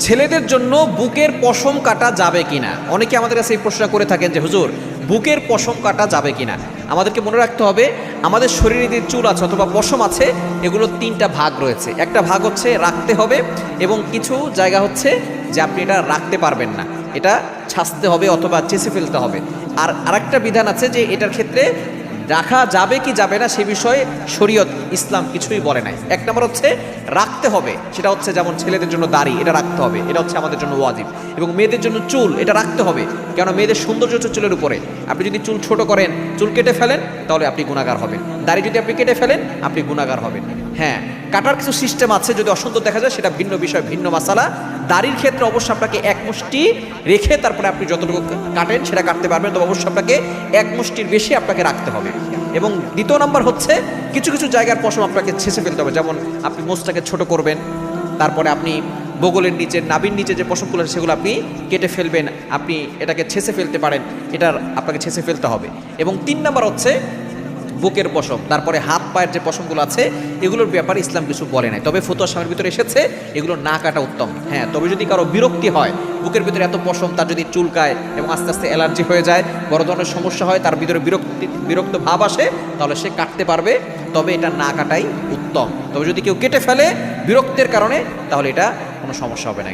ছেলেদের জন্য বুকের পশম কাটা যাবে কিনা? অনেকে আমাদের কাছে এই প্রশ্ন করে থাকেন যে হুজুর বুকের পশম কাটা যাবে কিনা। আমাদেরকে মনে রাখতে হবে আমাদের শরীরে যে চুল আছে অথবা পশম আছে এগুলো তিনটা ভাগ রয়েছে। একটা ভাগ হচ্ছে রাখতে হবে এবং কিছু জায়গা হচ্ছে যে আপনি এটা রাখতে পারবেন না, এটা ছাঁচতে হবে অথবা চেঁচে ফেলতে হবে। আর আরেকটা বিধান আছে যে এটার ক্ষেত্রে রাখা যাবে কি যাবে না সে বিষয়ে শরীয়ত ইসলাম কিছুই বলে নাই। এক নম্বর হচ্ছে রাখতে হবে, সেটা হচ্ছে যেমন ছেলেদের জন্য দাড়ি এটা রাখতে হবে, এটা হচ্ছে আমাদের জন্য ওয়াজিব। এবং মেয়েদের জন্য চুল এটা রাখতে হবে, কেন মেয়েদের সৌন্দর্য হচ্ছে চুলের উপরে। আপনি যদি চুল ছোট করেন, চুল কেটে ফেলেন, তাহলে আপনি গুনাহগার হবেন। দাড়ি যদি আপনি কেটে ফেলেন আপনি গুনাহগার হবেন। হ্যাঁ, কাটার কিছু সিস্টেম আছে, যদি অসুন্দর দেখা যায় সেটা ভিন্ন বিষয়, ভিন্ন মাসালা। দাড়ির ক্ষেত্রে অবশ্যই আপনাকে এক মুষ্টি রেখে তারপরে আপনি যতটুকু কাটেন সেটা কাটতে পারবেন, তবে অবশ্যই আপনাকে এক মুষ্টির বেশি আপনাকে রাখতে হবে। এবং দ্বিতীয় নাম্বার হচ্ছে কিছু কিছু জায়গার পশম আপনাকে ছেঁচে ফেলতে হবে, যেমন আপনি মোচটাকে ছোট করবেন, তারপরে আপনি বগলের নিচে নাভির নিচে যে পশমগুলো আছে সেগুলো আপনি কেটে ফেলবেন, আপনি এটাকে ছেঁচে ফেলতে পারেন, এটার আপনাকে ছেঁচে ফেলতে হবে। এবং তিন নাম্বার হচ্ছে বুকের পশম, তারপরে হাত পায়ের যে পশমগুলো আছে এগুলোর ব্যাপারে ইসলাম কিছু বলে নাই, তবে ফতোয়া সামের ভিতরে এসেছে এগুলো না কাটা উত্তম। হ্যাঁ, তবে যদি কারো বিরক্তি হয় বুকের ভিতরে এত পশম, তার যদি চুলকায় এবং আস্তে আস্তে অ্যালার্জি হয়ে যায়, বড় ধরনের সমস্যা হয়, তার ভিতরে বিরক্ত ভাব আসে, তাহলে সে কাটতে পারবে, তবে এটা না কাটাই উত্তম। তবে যদি কেউ কেটে ফেলে বিরক্তের কারণে তাহলে এটা কোনো সমস্যা হবে না।